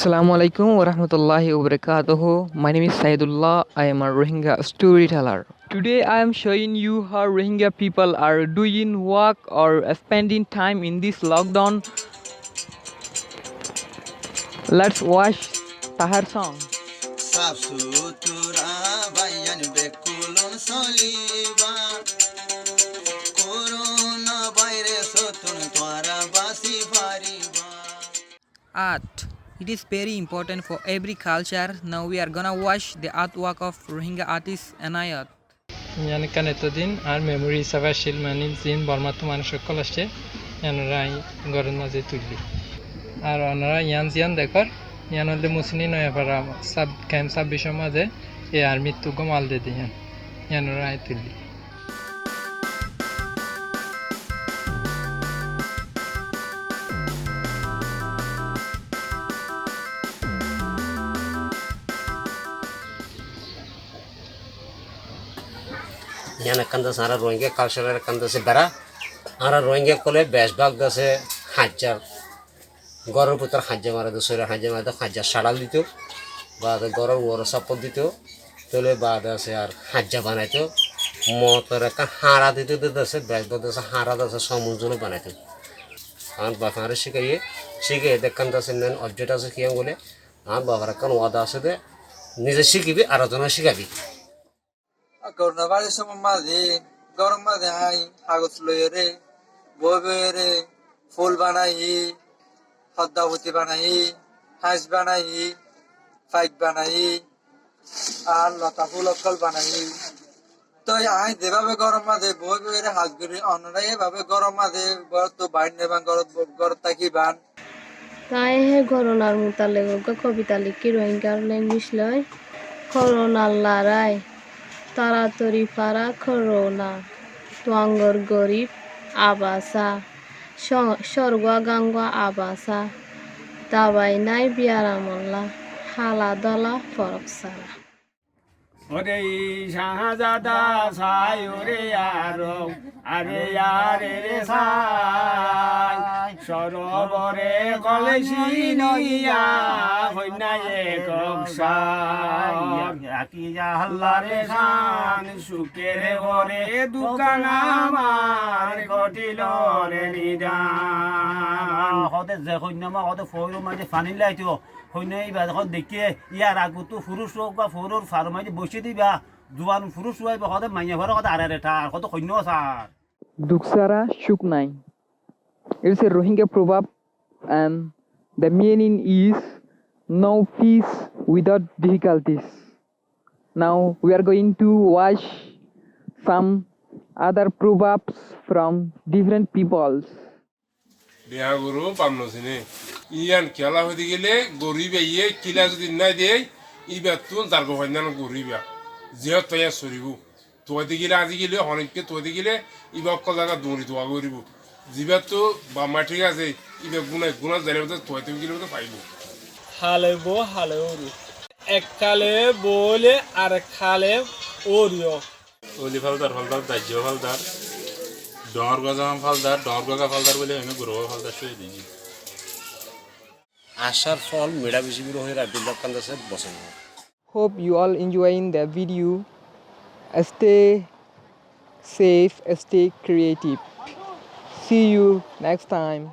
Assalamu alaikum wa rahmatullahi wa barakatuh. My name is Saidullah. I am a Rohingya storyteller. Today I am showing you how Rohingya people are doing work or spending time in this lockdown. Let's watch Tahar song. साफ सुथरा भाइयन बेकुलन Saliba corona virus तुन द्वारा बासी Paribas. Art. It is very important for every culture. Now we are gonna watch the artwork of Rohingya artist Anayat. Yani kanetodin R memory হিসাবে শিল মানে জিন বর্মাতো মানুষ সকল আসছে ইয়ানরা গরন মাঝে তুললি আর ওনারা ইয়ান দেখর ইয়ান হলে মুসনি নয় পারা সাব ক্যাম্প 26 মাঝে এই আর্মি তো গমাল দে দিয়ান ইয়ানরা তুললি यहाँ कंदा सारा रोहिंग्या कल्चर कंदा से बरा आरा रोहिंग्या कोले बेशबाग दसे हजार गरम पुत्र हजार मारे दूसरे हजार मारे तो हजार शाड़ाल दितो बाद गरम वोर सपोर्ट दितो तोले बाद से यार हजार बनाए तो मोटर का हारा दितो तो दसे बेशबाग दसे हारा दसे समुद्र बनाए तो आन बाहर शिकाये देख कंदा से नन ऑब्जेक्ट आसे किया बोले आन बाहर कन वादा से दे निजे शिकी भी आराधना शिका भी করোনাভাইরাস মাঝে গরম মাঝে আই কাগজ লইরে বই বইরে ফুল বানাই পদ্মাবতী বানাই হাঁস বানাই ফাইক বানাই আর লতা ফুল অকল বানাই তো আই যেভাবে গরম মাঝে বই বইরে হাঁস গড়ি অন্যরা এভাবে গরম মাঝে তো বাইর নেবান গরম থাকি বান তাই হে করোনার মোতালে কবিতা লিখি রোহিঙ্গার ল্যাঙ্গুয়েজ লয় করোনার লড়াই তাড়াতাড়ি পারা করোনা তোয়াঙ্গর গরিব আবাসা স্বর্গা গাঙ্গা আবাসা দাবাই নাই বিয়ারামল্লা হালা দলা ফরক সারা ওরে শাহজাদা সাই ওরে আরে আরে রে সাই সরোবরে কলসি নইয়া হইনায়ে কক্সাই আকি আল্লাহরে শান সুকের ঘরে দোকান আমার কটিল রে নিদান হতে যে কন্যামা হতে ফইরো মাঝে পানি লাইতো হইনাই বা যখন দেখিয়ে ইয়ার আগতো পুরুষ হোক বা ফোরর ফার্মাইতে বসে দিবা জোয়ান পুরুষ হইবা হতে মাইয়া ভরা হতে আরে রেটা হতে কন্য sir Duksara Shuknai. It's a Rohingya proverb and the meaning is no peace without difficulties. Now we are going to watch some other proverbs from different peoples. বিহাগুরু পামনসিনে ইয়ান খেলা হতে গেলে গরিবে ইয়ে কিলা যদি না দেয় ইবা তুন তার গোহান্দান গরিবা জিয়া তয়া সরিবু তোয়াতে গেলে আজি গেলে অনেককে তোয়াতে গেলে ইবা অকল জায়গা দৌড়ি তোয়া করিব জিবা তো বাম্মা ঠিক আছে ইবা গুণা জানে তোয়াতে গেলে তো পাইব হালে ওরু এক খালে বলে আর খালে ওরিও ওলি ফালদার দাজ্য ফালদার ডর গজা ফালদার বলে আমি গুরু ফালদার শুয়ে দিই আশার ফল মেডা বেশি বিরো হয়ে রাবিল্লাহ কান্দা সে বসেন Hope you all enjoying the video. Stay safe, stay creative. See you next time.